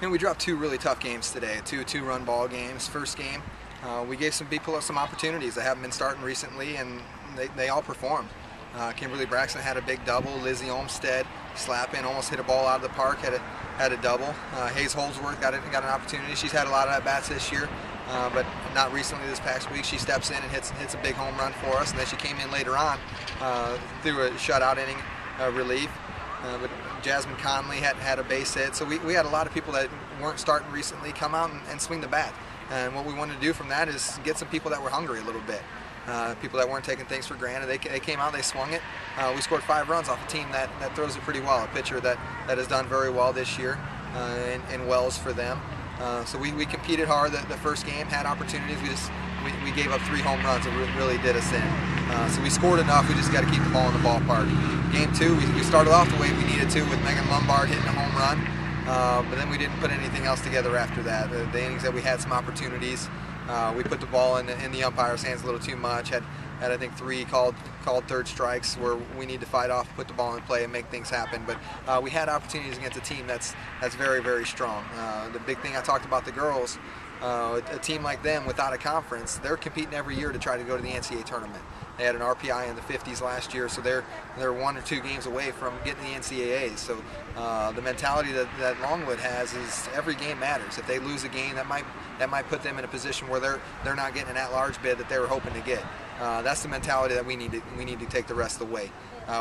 And we dropped two really tough games today, two-run ball games. First game, we gave some people some opportunities that haven't been starting recently, and they all performed. Kimberly Braxton had a big double. Lizzie Olmstead slapping, almost hit a ball out of the park, had a double. Hayes Holdsworth got an opportunity. She's had a lot of at-bats this year, but not recently this past week. She steps in and hits a big home run for us, and then she came in later on through a shutout inning relief. But Jasmine Conley had a base hit, so we had a lot of people that weren't starting recently come out and swing the bat. And what we wanted to do from that is get some people that were hungry a little bit. People that weren't taking things for granted. They came out, they swung it. We scored 5 runs off a team that throws it pretty well, a pitcher that has done very well this year, in Wells for them. So we competed hard. The first game had opportunities. We gave up 3 home runs. It really did us in. So we scored enough. We just got to keep the ball in the ballpark. Game 2, we started off the way we needed to with Megan Lombard hitting a home run, but then we didn't put anything else together after that. The innings that we had some opportunities, we put the ball in the umpire's hands a little too much. Had I think 3 called third strikes where we need to fight off, put the ball in play, and make things happen. But we had opportunities against a team that's very, very strong. The big thing I talked about the girls. A team like them without a conference, they're competing every year to try to go to the NCAA tournament. They had an RPI in the 50s last year, so they're 1 or 2 games away from getting the NCAAs. So the mentality that Longwood has is every game matters. If they lose a game, that might put them in a position where they're not getting an at-large bid that they were hoping to get. That's the mentality that we need to take the rest of the way.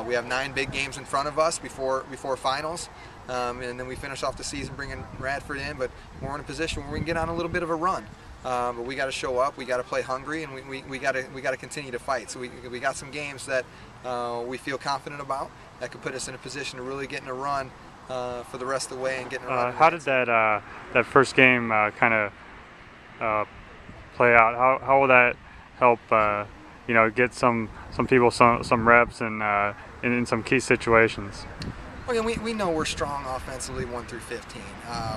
We have 9 big games in front of us before finals, and then we finish off the season bringing Radford in. But we're in a position where we can get on a little bit of a run. But we got to show up. We got to play hungry, and we got to continue to fight. So we got some games that we feel confident about that could put us in a position to really get in a run for the rest of the way and get in a run. How did that first game kind of play out? How will that help? Get some people some reps and in some key situations. Well, we know we're strong offensively 1 through 15.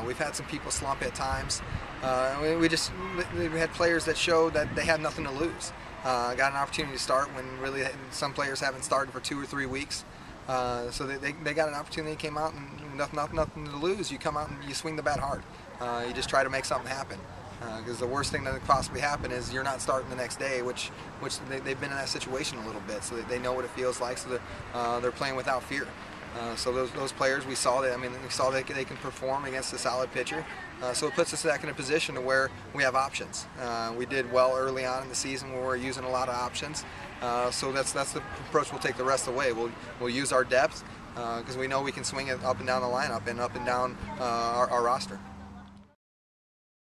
We've had some people slump at times. We had players that showed that they had nothing to lose. Got an opportunity to start when really some players haven't started for 2 or 3 weeks. So they got an opportunity, came out and nothing to lose. You come out and you swing the bat hard. You just try to make something happen. Because the worst thing that could possibly happen is you're not starting the next day, which they've been in that situation a little bit, so they know what it feels like, so that they're playing without fear. So those players, we saw that they can perform against a solid pitcher. So it puts us back in a position to where we have options. We did well early on in the season where we're using a lot of options. So that's the approach we'll take the rest of the way. We'll use our depth because we know we can swing it up and down the lineup and up and down our roster.